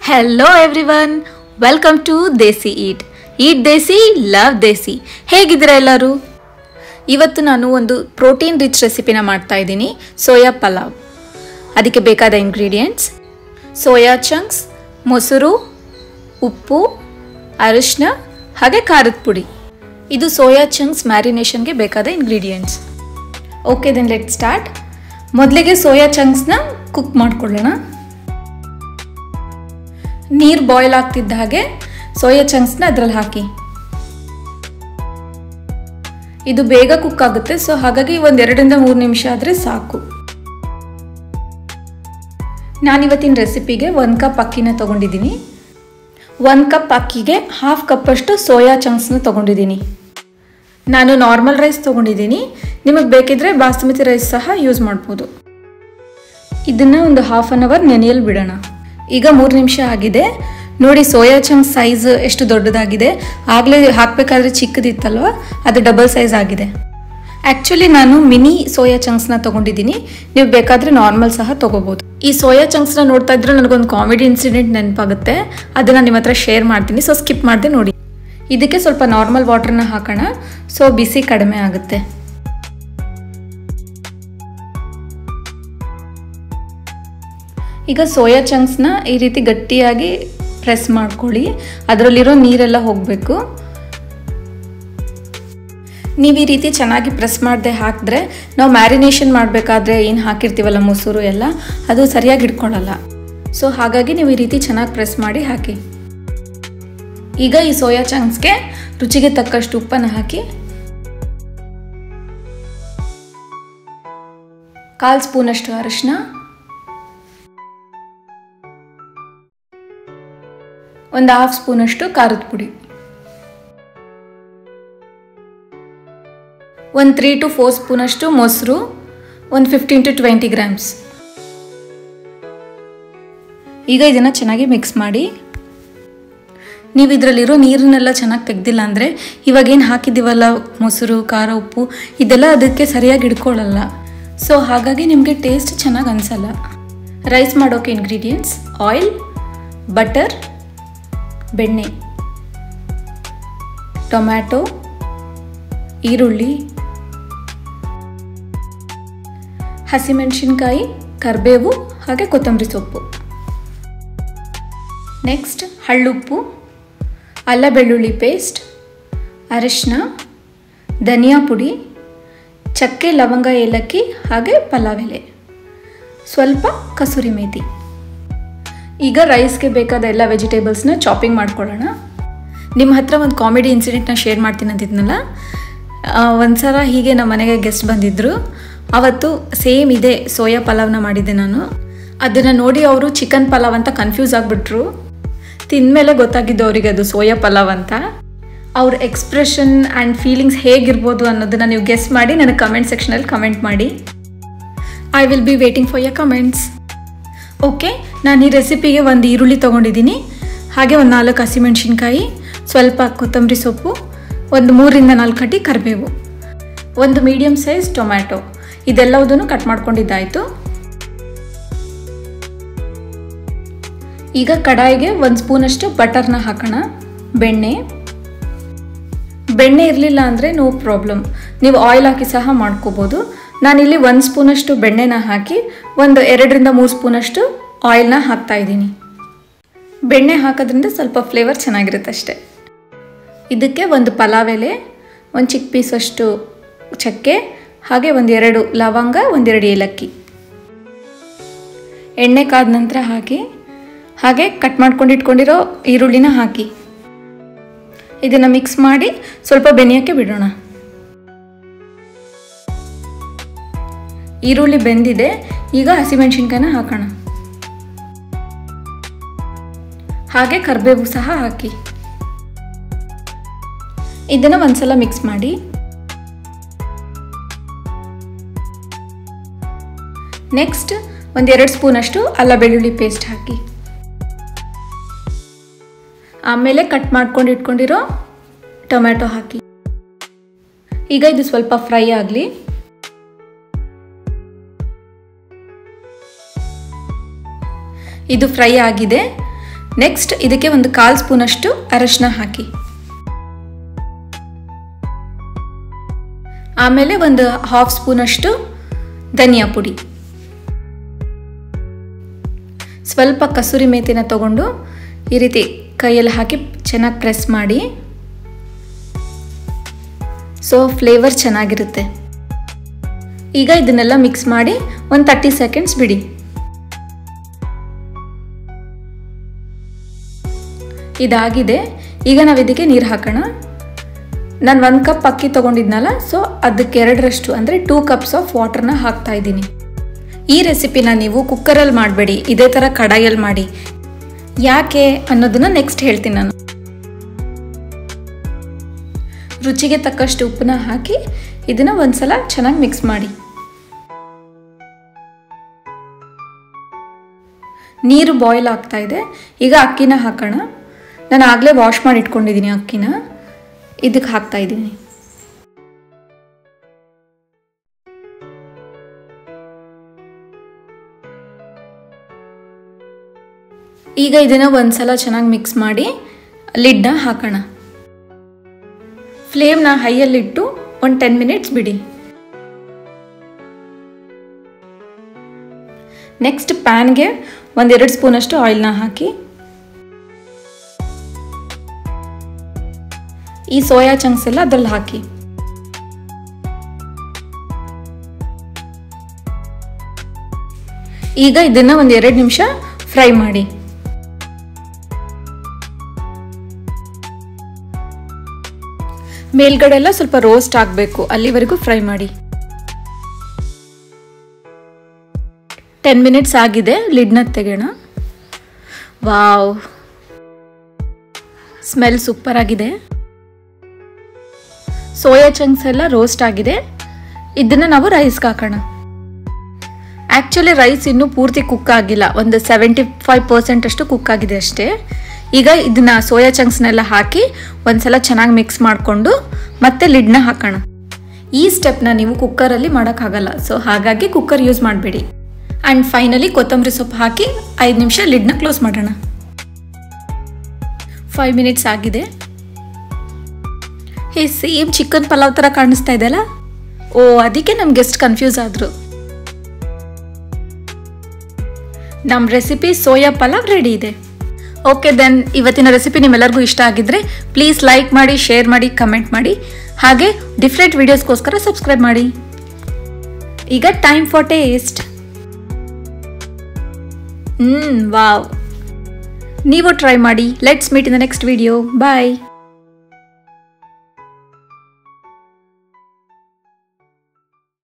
Hello everyone, welcome to desi eat desi love desi. ಹೇಗಿದ್ದೀರಾ ಎಲ್ಲರೂ? ಇವತ್ತು ನಾನು ಒಂದು ಪ್ರೋಟೀನ್ ರಿಚ್ ರೆಸಿಪಿನ ಮಾಡ್ತಾ ಇದ್ದೀನಿ, ಸೋಯಾ ಪಲಾವ್. ಅದಕ್ಕೆ ಬೇಕಾದ ಇಂಗ್ರೀಡಿಯೆಂಟ್ಸ್: ಸೋಯಾ ಚಂಕ್ಸ್, ಮೊಸರು, ಉಪ್ಪು, ಅರಿಶಿನ ಹಾಗೆ ಖಾರದ ಪುಡಿ. ಇದು ಸೋಯಾ ಚಂಕ್ಸ್ ಮ್ಯಾರಿನೇಷನ್ಗೆ ಬೇಕಾದ ingredients. Okay, then let start. ಮೊದಲಿಗೆ ಸೋಯಾ ಚಂಕ್ಸ್ನ ಕುಕ್ ಮಾಡ್ಕೊಳ್ಳೋಣ. ನೀರು ಬಾಯ್ಲ್ ಆಗ್ತಿದ್ದ ಹಾಗೆ ಸೋಯಾ ಚಂಕ್ಸ್ನ ಅದರಲ್ಲಿ ಹಾಕಿ. ಇದು ಬೇಗ ಕುಕ್ ಆಗುತ್ತೆ, ಸೊ ಹಾಗಾಗಿ ಒಂದು 2-3 ನಿಮಿಷ ಆದರೆ ಸಾಕು. ನಾನಿವತ್ತಿನ ರೆಸಿಪಿಗೆ 1 ಕಪ್ ಅಕ್ಕಿನ ತೊಗೊಂಡಿದ್ದೀನಿ. 1 ಕಪ್ ಅಕ್ಕಿಗೆ 1/2 ಕಪ್ಪಷ್ಟು ಸೋಯಾ ಚಂಕ್ಸ್ನ ತೊಗೊಂಡಿದ್ದೀನಿ. ನಾನು ನಾರ್ಮಲ್ ರೈಸ್ ತೊಗೊಂಡಿದ್ದೀನಿ, ನಿಮಗೆ ಬೇಕಿದ್ರೆ ಬಾಸುಮತಿ ರೈಸ್ ಸಹ ಯೂಸ್ ಮಾಡ್ಬೋದು. ಇದನ್ನು ಒಂದು 1/2 ಅವರ್ ನೆನೆಯಲು ಬಿಡೋಣ. ಈಗ 3 ನಿಮಿಷ ಆಗಿದೆ. ನೋಡಿ, ಸೋಯಾ ಚಂಕ್ಸ್ ಸೈಜ್ ಎಷ್ಟು ದೊಡ್ಡದಾಗಿದೆ. ಆಗಲೇ ಹಾಕಬೇಕಾದ್ರೆ ಚಿಕ್ಕದಿತ್ತಲ್ವ, ಅದು ಡಬಲ್ ಸೈಜ್ ಆಗಿದೆ. ಆ್ಯಕ್ಚುಲಿ ನಾನು ಮಿನಿ ಸೋಯಾ ಚಂಕ್ಸ್ನ ತೊಗೊಂಡಿದ್ದೀನಿ, ನೀವು ಬೇಕಾದರೆ ನಾರ್ಮಲ್ ಸಹ ತೊಗೋಬೋದು. ಈ ಸೋಯಾ ಚಂಕ್ಸ್ನ ನೋಡ್ತಾ ಇದ್ರೆ ನನಗೊಂದು ಕಾಮಿಡಿ ಇನ್ಸಿಡೆಂಟ್ ನೆನಪಾಗುತ್ತೆ, ಅದನ್ನು ನಿಮ್ಮ ಹತ್ರ ಶೇರ್ ಮಾಡ್ತೀನಿ, ಸೊ ಸ್ಕಿಪ್ ಮಾಡಿದೆ ನೋಡಿ. ಇದಕ್ಕೆ ಸ್ವಲ್ಪ ನಾರ್ಮಲ್ ವಾಟರ್ನ ಹಾಕೋಣ, ಸೊ ಬಿಸಿ ಕಡಿಮೆ ಆಗುತ್ತೆ. ಈಗ ಸೋಯಾ ಚಂಕ್ಸ್ನ ಈ ರೀತಿ ಗಟ್ಟಿಯಾಗಿ ಪ್ರೆಸ್ ಮಾಡ್ಕೊಳ್ಳಿ, ಅದರಲ್ಲಿರೋ ನೀರೆಲ್ಲ ಹೋಗಬೇಕು. ನೀವು ಈ ರೀತಿ ಚೆನ್ನಾಗಿ ಪ್ರೆಸ್ ಮಾಡದೆ ಹಾಕಿದ್ರೆ ನಾವು ಮ್ಯಾರಿನೇಷನ್ ಮಾಡಬೇಕಾದ್ರೆ ಏನು ಹಾಕಿರ್ತೀವಲ್ಲ ಮೊಸರು ಎಲ್ಲ, ಅದು ಸರಿಯಾಗಿ ಹಿಡ್ಕೊಳ್ಳಲ್ಲ. ಸೊ ಹಾಗಾಗಿ ನೀವು ಈ ರೀತಿ ಚೆನ್ನಾಗಿ ಪ್ರೆಸ್ ಮಾಡಿ ಹಾಕಿ. ಈಗ ಈ ಸೋಯಾ ಚಂಕ್ಸ್ಗೆ ರುಚಿಗೆ ತಕ್ಕಷ್ಟು ಉಪ್ಪನ್ನು ಹಾಕಿ, 1/4 ಸ್ಪೂನಷ್ಟು ಅರಿಶಿನ, 1/2 ಸ್ಪೂನಷ್ಟು ಖಾರದ ಪುಡಿ, 3 to 4 ಸ್ಪೂನಷ್ಟು ಮೊಸರು, 15 to 20 ಗ್ರಾಮ್ಸ್. ಈಗ ಇದನ್ನು ಚೆನ್ನಾಗಿ ಮಿಕ್ಸ್ ಮಾಡಿ. ನೀವು ಇದರಲ್ಲಿರೋ ನೀರನ್ನೆಲ್ಲ ಚೆನ್ನಾಗಿ ತೆಗೆದಿಲ್ಲ ಅಂದರೆ, ಇವಾಗೇನು ಹಾಕಿದ್ದೀವಲ್ಲ ಮೊಸರು, ಖಾರ, ಉಪ್ಪು, ಇದೆಲ್ಲ ಅದಕ್ಕೆ ಸರಿಯಾಗಿ ಹಿಡ್ಕೊಳ್ಳಲ್ಲ. ಸೊ ಹಾಗಾಗಿ ನಿಮಗೆ ಟೇಸ್ಟ್ ಚೆನ್ನಾಗಿ ಅನಿಸಲ್ಲ. ರೈಸ್ ಮಾಡೋಕ್ಕೆ ಇಂಗ್ರೀಡಿಯೆಂಟ್ಸ್: ಆಯಿಲ್, ಬಟರ್, ಬೆಣ್ಣೆ, ಟೊಮ್ಯಾಟೊ, ಈರುಳ್ಳಿ, ಹಸಿಮೆಣಸಿನ್ಕಾಯಿ, ಕರಿಬೇವು ಹಾಗೆ ಕೊತ್ತಂಬರಿ ಸೊಪ್ಪು. ನೆಕ್ಸ್ಟ್ ಹಳ್ಳುಪ್ಪು, ಅಲ್ಲ ಬೆಳ್ಳುಳ್ಳಿ ಪೇಸ್ಟ್, ಅರಿಶಿನ, ಧನಿಯಾ ಪುಡಿ, ಚಕ್ಕೆ, ಲವಂಗ, ಏಲಕ್ಕಿ ಹಾಗೆ ಪಲಾವ್ ಎಲೆ, ಸ್ವಲ್ಪ ಕಸೂರಿ ಮೇಥಿ. ಈಗ ರೈಸ್ಗೆ ಬೇಕಾದ ಎಲ್ಲ ವೆಜಿಟೇಬಲ್ಸ್ನ ಚಾಪಿಂಗ್ ಮಾಡ್ಕೊಳ್ಳೋಣ. ನಿಮ್ಮ ಹತ್ರ ಒಂದು ಕಾಮಿಡಿ ಇನ್ಸಿಡೆಂಟ್ನ ಶೇರ್ ಮಾಡ್ತೀನಿ ಅಂತಿದ್ನಲ್ಲ, ಒಂದು ಸಲ ಹೀಗೆ ನಮ್ಮ ಮನೆಗೆ ಗೆಸ್ಟ್ ಬಂದಿದ್ದರು. ಅವತ್ತು ಸೇಮ್ ಇದೆ ಸೋಯಾ ಪಲಾವ್ನ ಮಾಡಿದ್ದೆ ನಾನು. ಅದನ್ನು ನೋಡಿ ಅವರು ಚಿಕನ್ ಪಲಾವ್ ಅಂತ ಕನ್ಫ್ಯೂಸ್ ಆಗಿಬಿಟ್ರು. ತಿಂದಮೇಲೆ ಗೊತ್ತಾಗಿದ್ದು ಅವರಿಗೆ ಅದು ಸೋಯಾ ಪಲಾವ್ ಅಂತ. ಅವ್ರ ಎಕ್ಸ್ಪ್ರೆಷನ್ ಆ್ಯಂಡ್ ಫೀಲಿಂಗ್ಸ್ ಹೇಗಿರ್ಬೋದು ಅನ್ನೋದನ್ನು ನೀವು ಗೆಸ್ ಮಾಡಿ ನನಗೆ ಕಮೆಂಟ್ ಸೆಕ್ಷನಲ್ಲಿ ಕಮೆಂಟ್ ಮಾಡಿ. I will be waiting for your comments. Okay, ನಾನು ಈ ರೆಸಿಪಿಗೆ 1 ಈರುಳ್ಳಿ ತೊಗೊಂಡಿದ್ದೀನಿ, ಹಾಗೆ 4 ಹಸಿಮೆಣಸಿನ್ಕಾಯಿ, ಸ್ವಲ್ಪ ಕೊತ್ತಂಬರಿ ಸೊಪ್ಪು, 3-4 ಕಡ್ಡಿ ಕರಿಬೇವು, 1 ಮೀಡಿಯಮ್ ಸೈಜ್ ಟೊಮ್ಯಾಟೊ, ಇದೆಲ್ಲವುದನ್ನು ಕಟ್ ಮಾಡ್ಕೊಂಡಿದ್ದಾಯಿತು. ಈಗ ಕಡಾಯಿಗೆ 1 ಸ್ಪೂನಷ್ಟು ಬಟರ್ನ ಹಾಕೋಣ. ಬೆಣ್ಣೆ ಇರಲಿಲ್ಲ ಅಂದರೆ ನೋ ಪ್ರಾಬ್ಲಮ್, ನೀವು ಆಯಿಲ್ ಹಾಕಿ ಸಹ ಮಾಡ್ಕೋಬೋದು. ನಾನಿಲ್ಲಿ 1 ಸ್ಪೂನಷ್ಟು ಬೆಣ್ಣೆನ ಹಾಕಿ 2-3 ಸ್ಪೂನಷ್ಟು ಆಯಿಲ್ನ ಹಾಕ್ತಾಯಿದ್ದೀನಿ. ಬೆಣ್ಣೆ ಹಾಕೋದ್ರಿಂದ ಸ್ವಲ್ಪ ಫ್ಲೇವರ್ ಚೆನ್ನಾಗಿರುತ್ತೆ ಅಷ್ಟೆ. ಇದಕ್ಕೆ 1 ಪಲಾವ್ ಎಲೆ, 1 ಚಿಕ್ಕ ಪೀಸಷ್ಟು ಚಕ್ಕೆ, ಹಾಗೆ 1-2 ಲವಂಗ, 1-2 ಏಲಕ್ಕಿ. ಎಣ್ಣೆ ಕಾದ ನಂತರ ಹಾಗೆ ಕಟ್ ಮಾಡ್ಕೊಂಡಿಟ್ಕೊಂಡಿರೋ ಈರುಳ್ಳಿನ ಹಾಕಿ ಇದನ್ನು ಮಿಕ್ಸ್ ಮಾಡಿ ಸ್ವಲ್ಪ ಬೆನೆಯೋಕ್ಕೆ ಬಿಡೋಣ. ಈರುಳ್ಳಿ ಬೆಂದಿದೆ, ಈಗ ಹಸಿಮೆಣಸಿನ್ಕಾಯಿನ ಹಾಕೋಣ. ಹಾಗೆ ಕರಿಬೇವು ಸಹ ಹಾಕಿ ಇದನ್ನು ಒಂದ್ಸಲ ಮಿಕ್ಸ್ ಮಾಡಿ. ನೆಕ್ಸ್ಟ್ 1-2 ಸ್ಪೂನಷ್ಟು ಅಲ್ಲ ಬೆಳ್ಳುಳ್ಳಿ ಪೇಸ್ಟ್ ಹಾಕಿ. ಆಮೇಲೆ ಕಟ್ ಮಾಡ್ಕೊಂಡು ಇಟ್ಕೊಂಡಿರೋ ಟೊಮ್ಯಾಟೊ ಹಾಕಿ. ಈಗ ಇದು ಸ್ವಲ್ಪ ಫ್ರೈ ಆಗಲಿ. ಇದು ಫ್ರೈ ಆಗಿದೆ. ನೆಕ್ಸ್ಟ್ ಇದಕ್ಕೆ ಒಂದು 1/4 ಸ್ಪೂನಷ್ಟು ಅರಶಿನ ಹಾಕಿ, ಆಮೇಲೆ ಒಂದು 1/2 ಸ್ಪೂನಷ್ಟು ಧನಿಯಾ ಪುಡಿ, ಸ್ವಲ್ಪ ಕಸೂರಿ ಮೇಥಿನ ತಗೊಂಡು ಈ ರೀತಿ ಕೈಯಲ್ಲಿ ಹಾಕಿ ಚೆನ್ನಾಗಿ ಪ್ರೆಸ್ ಮಾಡಿ, ಸೊ ಫ್ಲೇವರ್ ಚೆನ್ನಾಗಿರುತ್ತೆ. ಈಗ ಇದನ್ನೆಲ್ಲ ಮಿಕ್ಸ್ ಮಾಡಿ ಒಂದು 30 ಸೆಕೆಂಡ್ಸ್ ಬಿಡಿ. ಇದಾಗಿದೆ. ಈಗ ನಾವು ಇದಕ್ಕೆ ನೀರು ಹಾಕೋಣ. ನಾನು 1 ಕಪ್ ಅಕ್ಕಿ ತೊಗೊಂಡಿದ್ನಲ್ಲ, ಸೊ ಅದಕ್ಕೆ 2ರಷ್ಟು ಅಂದರೆ 2 ಕಪ್ಸ್ ಆಫ್ ವಾಟರ್ನ ಹಾಕ್ತಾ ಇದ್ದೀನಿ. ಈ ರೆಸಿಪಿನ ನೀವು ಕುಕ್ಕರಲ್ಲಿ ಮಾಡಬೇಡಿ, ಇದೇ ಥರ ಕಡಾಯಲ್ಲಿ ಮಾಡಿ. ಯಾಕೆ ಅನ್ನೋದನ್ನ ನೆಕ್ಸ್ಟ್ ಹೇಳ್ತೀನಿ ನಾನು. ರುಚಿಗೆ ತಕ್ಕಷ್ಟು ಉಪ್ಪನ್ನ ಹಾಕಿ ಇದನ್ನು ಒಂದ್ಸಲ ಚೆನ್ನಾಗಿ ಮಿಕ್ಸ್ ಮಾಡಿ. ನೀರು ಬಾಯ್ಲ್ ಆಗ್ತಾ ಇದೆ. ಈಗ ಅಕ್ಕಿನ ಹಾಕೋಣ. ನಾನು ಆಗಲೇ ವಾಶ್ ಮಾಡಿ ಇಟ್ಕೊಂಡಿದ್ದೀನಿ ಅಕ್ಕಿನ, ಇದಕ್ಕೆ ಹಾಕ್ತಾ ಇದ್ದೀನಿ. ಈಗ ಇದನ್ನು ಒಂದ್ಸಲ ಚೆನ್ನಾಗಿ ಮಿಕ್ಸ್ ಮಾಡಿ ಲಿಡ್ನ ಹಾಕೋಣ. ಫ್ಲೇಮ್ನ ಹೈಯಲ್ಲಿಟ್ಟು ಒಂದು 10 ಮಿನಿಟ್ಸ್ ಬಿಡಿ. ನೆಕ್ಸ್ಟ್ ಪ್ಯಾನ್ಗೆ 1-2 ಸ್ಪೂನಷ್ಟು ಆಯಿಲ್ನ ಹಾಕಿ ಈ ಸೋಯಾ ಚಂಕ್ಸ್ ಎಲ್ಲ ಅದ್ರಲ್ಲಿ ಹಾಕಿ. ಈಗ ಇದನ್ನ 1-2 ನಿಮಿಷ ಫ್ರೈ ಮಾಡಿ. ಮೇಲ್ಗಡೆ ಎಲ್ಲ ಸ್ವಲ್ಪ ರೋಸ್ಟ್ ಆಗಬೇಕು, ಅಲ್ಲಿವರೆಗೂ ಫ್ರೈ ಮಾಡಿ. 10 ಮಿನಿಟ್ಸ್ ಆಗಿದೆ. ಲಿಡ್ನ ತೆಗೆಯೋಣ. ವಾವ್, ಸ್ಮೆಲ್ ಸೂಪರ್ ಆಗಿದೆ. ಸೋಯಾ ಚಂಕ್ಸ್ ಎಲ್ಲ ರೋಸ್ಟ್ ಆಗಿದೆ. ಇದನ್ನು ನಾವು ರೈಸ್ಗೆ ಹಾಕೋಣ. ಆ್ಯಕ್ಚುಲಿ ರೈಸ್ ಇನ್ನೂ ಪೂರ್ತಿ ಕುಕ್ ಆಗಿಲ್ಲ, ಒಂದು 75% ಅಷ್ಟು ಕುಕ್ ಆಗಿದೆ ಅಷ್ಟೇ. ಈಗ ಇದನ್ನ ಸೋಯಾ ಚಂಕ್ಸ್ನೆಲ್ಲ ಹಾಕಿ ಒಂದ್ಸಲ ಚೆನ್ನಾಗಿ ಮಿಕ್ಸ್ ಮಾಡಿಕೊಂಡು ಮತ್ತೆ ಲಿಡ್ನ ಹಾಕೋಣ. ಈ ಸ್ಟೆಪ್ನ ನೀವು ಕುಕ್ಕರಲ್ಲಿ ಮಾಡೋಕ್ಕಾಗಲ್ಲ, ಸೊ ಹಾಗಾಗಿ ಕುಕ್ಕರ್ ಯೂಸ್ ಮಾಡಬೇಡಿ. ಆ್ಯಂಡ್ ಫೈನಲಿ ಕೊತ್ತಂಬರಿ ಸೊಪ್ಪು ಹಾಕಿ 5 ನಿಮಿಷ ಲಿಡ್ನ ಕ್ಲೋಸ್ ಮಾಡೋಣ. 5 ಮಿನಿಟ್ಸ್ ಆಗಿದೆ. ಸೇಮ್ ಚಿಕನ್ ಪಲಾವ್ ಥರ ಕಾಣಿಸ್ತಾ ಇದೆಯಲ್ಲ? ಓ, ಅದಕ್ಕೆ ನಮ್ಮ ಗೆಸ್ಟ್ ಕನ್ಫ್ಯೂಸ್ ಆದರು. ನಮ್ಮ ರೆಸಿಪಿ ಸೋಯಾ ಪಲಾವ್ ರೆಡಿ ಇದೆ. ಓಕೆ ದೆನ್, ಇವತ್ತಿನ ರೆಸಿಪಿ ನಿಮ್ಮೆಲ್ಲರಿಗೂ ಇಷ್ಟ ಆಗಿದ್ರೆ ಪ್ಲೀಸ್ ಲೈಕ್ ಮಾಡಿ, ಶೇರ್ ಮಾಡಿ, ಕಮೆಂಟ್ ಮಾಡಿ. ಹಾಗೆ ಡಿಫ್ರೆಂಟ್ ವಿಡಿಯೋಸ್ಗೋಸ್ಕರ ಸಬ್ಸ್ಕ್ರೈಬ್ ಮಾಡಿ. ಈಗ ಟೈಮ್ ಫಾರ್ ಟೇಸ್ಟ್. ವಾವ್, ನೀವು ಟ್ರೈ ಮಾಡಿ. Let's meet in the next video. Bye.